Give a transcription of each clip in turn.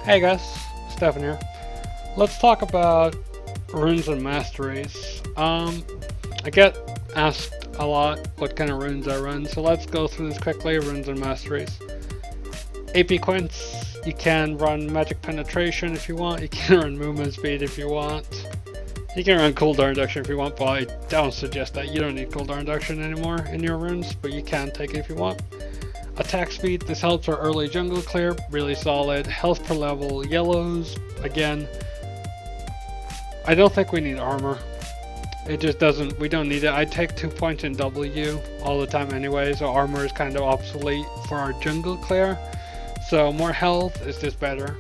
Hey guys, Stefan here. Let's talk about runes and masteries. I get asked a lot what kind of runes I run, so let's go through this quickly. Runes and masteries. AP Quints, you can run magic penetration if you want, you can run movement speed if you want. You can run cooldown reduction if you want, but I don't suggest that. You don't need cooldown reduction anymore in your runes, but you can take it if you want. Attack speed, this helps our early jungle clear, really solid. Health per level, yellows, again. I don't think we need armor. It just doesn't, we don't need it. I take 2 points in W all the time anyway, so armor is kind of obsolete for our jungle clear. So more health is just better.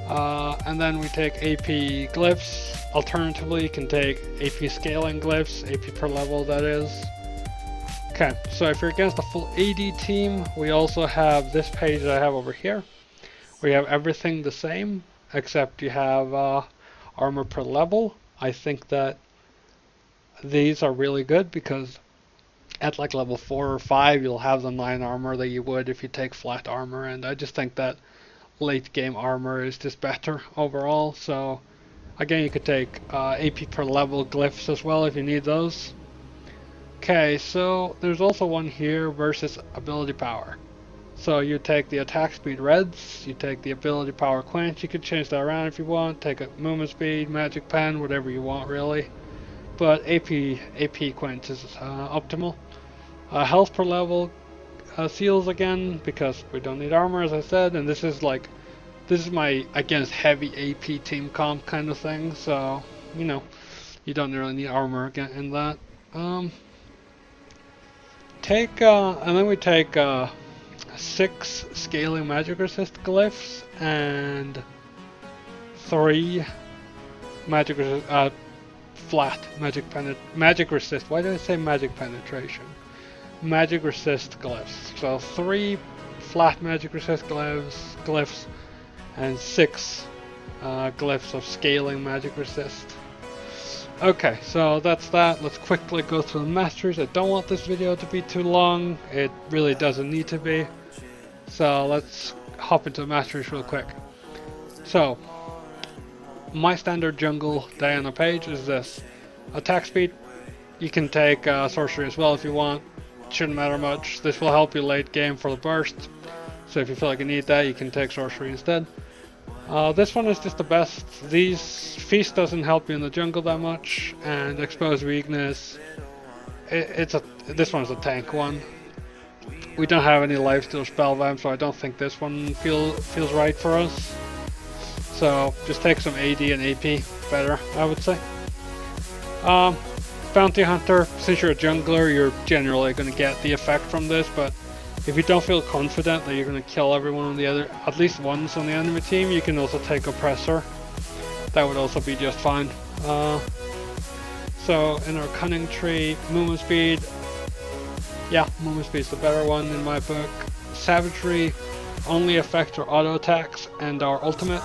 And then we take AP glyphs. Alternatively, you can take AP scaling glyphs, AP per level that is. Okay, so if you're against a full AD team, we also have this page that I have over here. We have everything the same, except you have armor per level. I think that these are really good because at like level 4 or 5, you'll have the 9 armor that you would if you take flat armor, and I just think that late game armor is just better overall. So again, you could take AP per level glyphs as well if you need those. Okay, so there's also one here versus ability power. So you take the attack speed reds, you take the ability power quench, you could change that around if you want, take a movement speed, magic pen, whatever you want really. But AP quench is optimal. Health per level seals again, because we don't need armor as I said, and this is my against heavy AP team comp kind of thing, so you know, you don't really need armor again in that. And then we take 6 scaling magic resist glyphs and 3 magic flat magic resist. Why did I say magic penetration? Magic resist glyphs. So 3 flat magic resist glyphs, and 6 glyphs of scaling magic resist. Okay, so that's that. Let's quickly go through the masteries. I don't want this video to be too long. It really doesn't need to be. So let's hop into the masteries real quick. So, my standard jungle Diana page is this. Attack speed, you can take sorcery as well if you want. Shouldn't matter much. This will help you late game for the burst. So if you feel like you need that, you can take sorcery instead. This one is just the best. Feast doesn't help you in the jungle that much, and exposed weakness. This one's a tank one. We don't have any lifesteal spell vamp, so I don't think this one feels right for us. So just take some AD and AP better, I would say. Bounty Hunter, since you're a jungler, you're generally going to get the effect from this, but if you don't feel confident that you're going to kill everyone on the other, at least once on the enemy team, you can also take Oppressor. That would also be just fine. So in our Cunning tree, movement speed, yeah, movement speed is the better one in my book. Savagery only affects our auto attacks and our ultimate.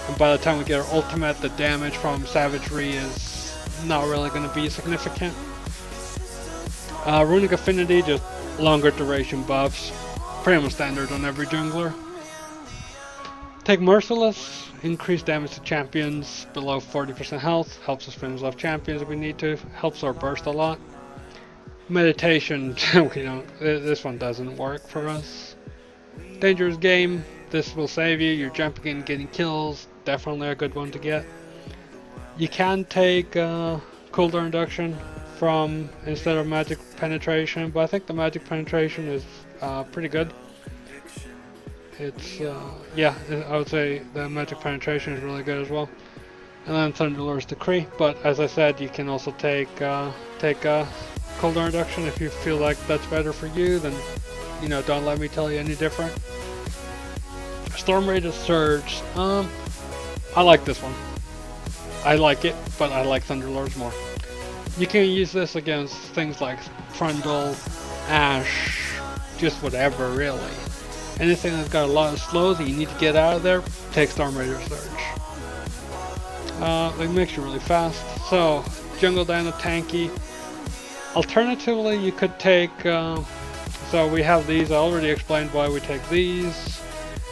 And by the time we get our ultimate, the damage from Savagery is not really going to be significant. Runic Affinity, just longer duration buffs. Pretty much standard on every jungler. Take Merciless, increase damage to champions below 40% health. Helps us finish off champions if we need to. Helps our burst a lot. Meditation, this one doesn't work for us. Dangerous Game, this will save you. You're jumping in, getting kills. Definitely a good one to get. You can take cooldown reduction from instead of magic penetration, but I think the magic penetration is pretty good. It's yeah, I would say the magic penetration is really good as well. And then Thunderlord's Decree, but as I said, you can also take cooldown reduction if you feel like that's better for you. Then don't let me tell you any different. Storm Rated Surge, I like this one. I like it, but I like Thunderlords more. You can use this against things like Trundle, Ash, just whatever really. Anything that's got a lot of slows that you need to get out of there, take Storm Raider Surge. It makes you really fast. So, Jungle Diana tanky. Alternatively, you could take, so we have these, I already explained why we take these.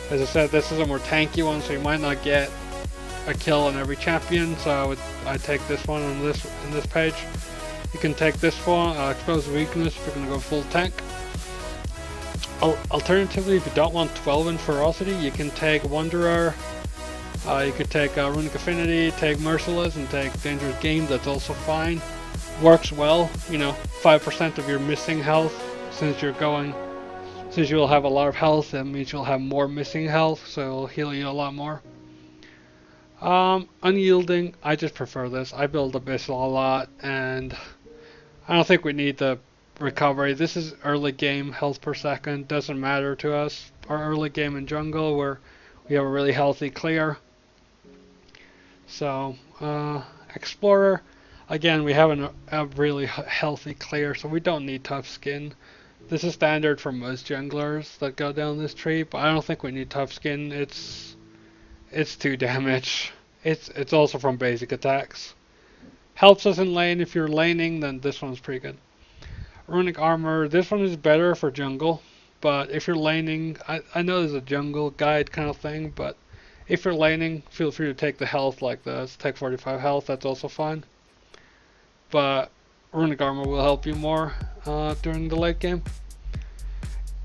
As I said, this is a more tanky one, so you might not get a kill on every champion. So I'd take this one on this page. You can take this one, expose weakness if you're gonna go full tank. Alternatively, if you don't want 12 in ferocity, you can take Wanderer. You could take Runic Affinity, take Merciless, and take Dangerous Game. That's also fine. Works well. 5% of your missing health, since you'll have a lot of health, that means you'll have more missing health, so it'll heal you a lot more. Unyielding, I just prefer this. I build Abyssal a lot, and I don't think we need the recovery. This is early game health per second, doesn't matter to us. Our early game in jungle, where we have a really healthy clear. So, Explorer, again, we have a really healthy clear, so we don't need tough skin. This is standard for most junglers that go down this tree, but I don't think we need tough skin. It's 2 damage. It's also from basic attacks. Helps us in lane. If you're laning, then this one's pretty good. Runic Armor, this one is better for jungle, but if you're laning, I know there's a jungle guide kind of thing, but if you're laning, feel free to take the health like this. Take 45 health, that's also fine. But Runic Armor will help you more during the late game.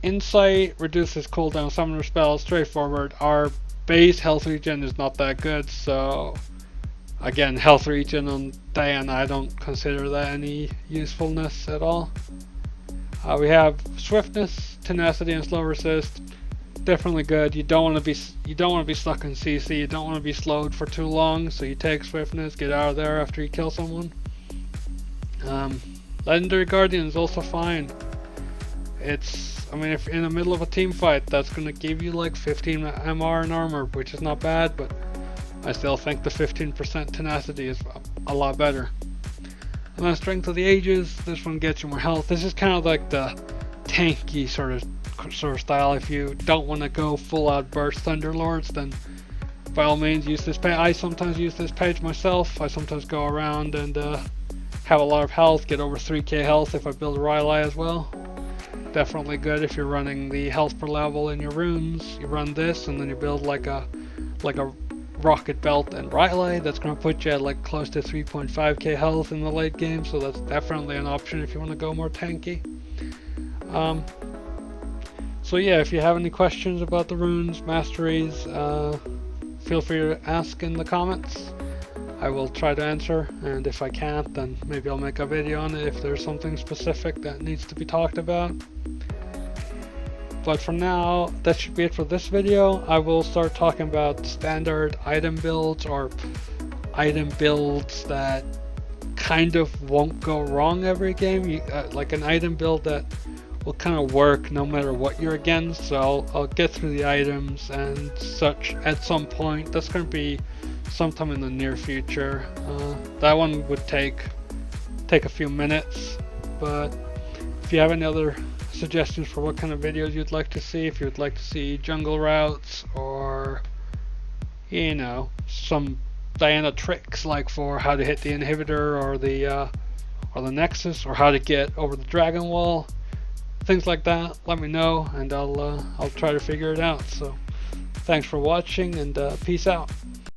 Insight reduces cooldown summoner spells, straightforward. Our base health regen is not that good, so again, health regen on Diana, I don't consider that any usefulness at all. We have swiftness, tenacity, and slow resist. Definitely good. You don't want to be stuck in CC. You don't want to be slowed for too long, so you take swiftness, get out of there after you kill someone. Legendary Guardian is also fine. If in the middle of a team fight, that's going to give you like 15 MR and armor, which is not bad, but I still think the 15% tenacity is a lot better. And then Strength of the Ages, this one gets you more health. This is kind of like the tanky sort of style. If you don't want to go full out burst Thunderlords, then by all means use this page. I sometimes use this page myself. I sometimes go around and have a lot of health, get over 3k health if I build Rylai as well. Definitely good if you're running the health per level in your runes. You run this and then you build like a Rocket Belt and Rylai. That's going to put you at like close to 3.5k health in the late game, so that's definitely an option if you want to go more tanky. So yeah, if you have any questions about the runes, masteries, feel free to ask in the comments. I will try to answer, and if I can't, then maybe I'll make a video on it if there's something specific that needs to be talked about. But for now, that should be it for this video. I will start talking about standard item builds, or item builds that kind of won't go wrong every game. Like an item build that will kind of work no matter what you're against. So I'll get through the items and such at some point. That's going to be sometime in the near future. That one would take a few minutes, but if you have any other suggestions for what kind of videos you'd like to see, if you'd like to see jungle routes, or some Diana tricks like for how to hit the inhibitor or the nexus, or how to get over the dragon wall, things like that, let me know and I'll try to figure it out. So thanks for watching, and peace out.